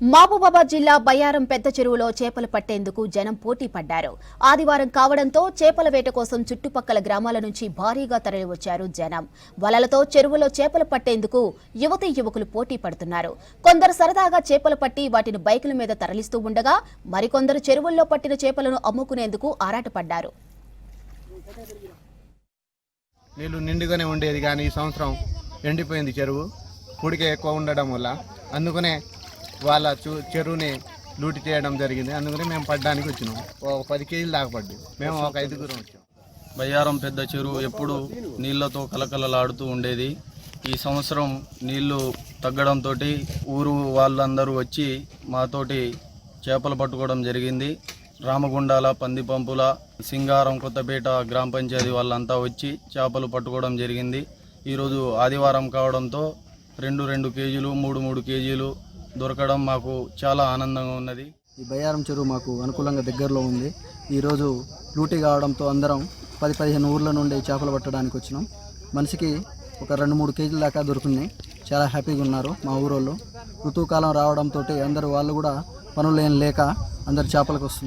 మహబూబాబాద్ జిల్లా బయ్యారం పెద్ద చెరువులో చేపలు పట్టేందుకు జనం పోటీ పడ్డారు. ఆదివారం కావడంతో చేపల వేట కోసం చుట్టుపక్కల గ్రామాల నుంచి భారీగా తరలివచ్చారు జనం. వలలతో చెరువులో చేపలు పట్టేందుకు యువతీ యువకులు పోటీ పడుతున్నారు. కొందరు సరదాగా చేపలు పట్టి వాటిని బైకుల మీద తరలిస్తూ ఉండగా మరికొందరు చెరువుల్లో పట్టిన చేపలను అమ్ముకునేందుకు ఆరాటపడ్డారు. నీళ్లు నిండుగానే ఉండేది, కానీ ఈ సంవత్సరం ఎండిపోయింది. చెరువు పొడిక ఎక్కువ ఉండడం వల్ల అందుకనే వాళ్ళ చెరువుని లూటి చేయడం జరిగింది. అందుకని మేము పడ్డానికి వచ్చినాం. ఒక 10 కేజీలు దాకా పడ్డాం. మేము ఒక 5గురం వచ్చాం. బయ్యారం పెద్ద చెరువు ఎప్పుడు నీళ్లతో కలకలలాడుతూ ఉండేది. ఈ సంవత్సరం నీళ్లు తగ్గడంతో ఊరు వాళ్ళందరూ వచ్చి మాతోటి చేపలు పట్టుకోవడం జరిగింది. రామగుండాల, పందిపంపుల, సింగారం, కొత్తపేట గ్రామ పంచాయతీ వాళ్ళంతా వచ్చి చేపలు పట్టుకోవడం జరిగింది. ఈరోజు ఆదివారం కావడంతో 2 కేజీలు 3 కేజీలు దొరకడం మాకు చాలా ఆనందంగా ఉన్నది. ఈ బయ్యారం చెరువు మాకు అనుకూలంగా దగ్గరలో ఉంది. ఈరోజు లూటీ కావడంతో అందరం 10-15 ఊర్ల నుండి చేపలు పట్టడానికి వచ్చినాం. మనిషికి ఒక 2-3 కేజీల దాకా దొరుకుతున్నాయి. చాలా హ్యాపీగా ఉన్నారు మా ఊరోళ్ళు. ఋతుకాలం రావడంతో అందరూ వాళ్ళు కూడా పనులు ఏం లేక అందరు చేపలకు వస్తున్నారు.